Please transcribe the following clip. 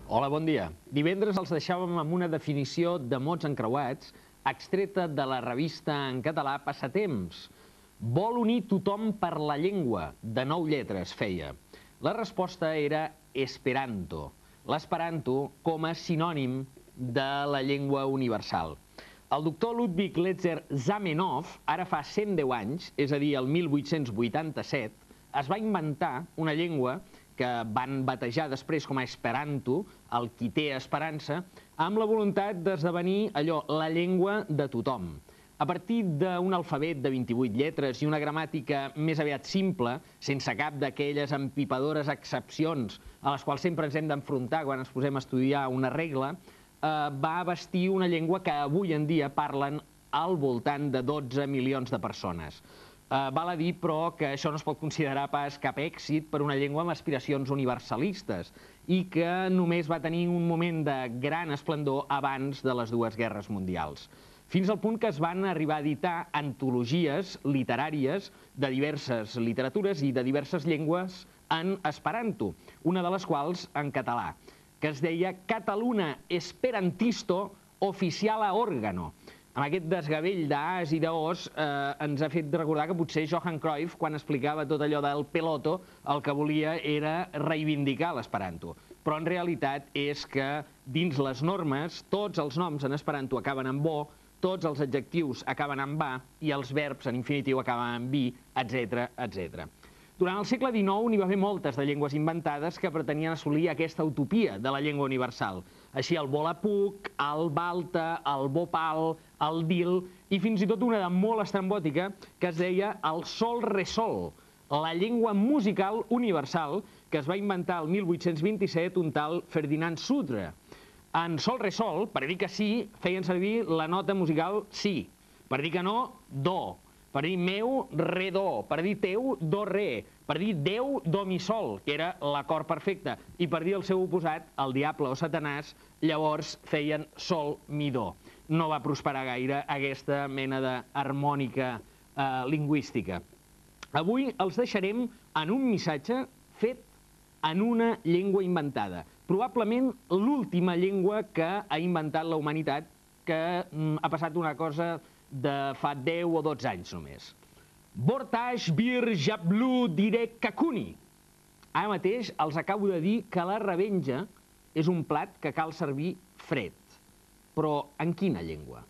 Hola, bon dia. Divendres els deixàvem amb una definició de mots encreuats extreta de la revista en català Passatemps. Vol unir tothom per la llengua, de 9 lletres feia. La resposta era Esperanto. L'esperanto com a sinònim de la llengua universal. El doctor Ludwig Letzer Zamenhof, ara fa 110 anys, és a dir, el 1887, es va inventar una llengua que van batejar després com a Esperanto, el qui té esperança, amb la voluntat d'esdevenir allò, la llengua de tothom. A partir d'un alfabet de 28 lletres i una gramàtica més aviat simple, sense cap d'aquelles empipadores excepcions a les quals sempre ens hem d'enfrontar quan ens posem a estudiar una regla, va vestir una llengua que avui en dia parlen al voltant de 12 milions de persones. Val a dir, però, que això no es pot considerar pas cap èxit per una llengua amb aspiracions universalistes i que només va tenir un moment de gran esplendor abans de les dues guerres mundials. Fins al punt que es van arribar a editar antologies literàries de diverses literatures i de diverses llengües en esperanto, una de les quals en català, que es deia Cataluna Esperantisto Oficiala Órgano. Amb aquest desgavell d'A's i d'O's ens ha fet recordar que potser Johan Cruyff, quan explicava tot allò del peloto, el que volia era reivindicar l'esperanto. Però en realitat és que dins les normes tots els noms en esperanto acaben amb o, tots els adjectius acaben amb va i els verbs en infinitiu acaben amb vi, etc, etc. Durant el segle XIX n'hi va haver moltes de llengües inventades que pretenien assolir aquesta utopia de la llengua universal. Així el volapuc, el balta, el bopal, el dil i fins i tot una de molt estrambòtica que es deia el sol-re-sol, la llengua musical universal que es va inventar el 1827 un tal Ferdinand Sutre. En sol-re-sol, per dir que sí, feien servir la nota musical si, per dir que no, do. Per dir meu, re, do. Per dir teu, do, re. Per dir Déu, do, mi, sol, que era l'acord perfecte. I per dir el seu oposat, el diable o Satanàs, llavors feien sol, mi, do. No va prosperar gaire aquesta mena d'harmònica lingüística. Avui els deixarem en un missatge fet en una llengua inventada. Probablement l'última llengua que ha inventat la humanitat, que ha passat una cosa de fa 10 o 12 anys només. Bortage bir jablu direc kakuni. Ara mateix els acabo de dir que la revenja és un plat que cal servir fred. Però en quina llengua?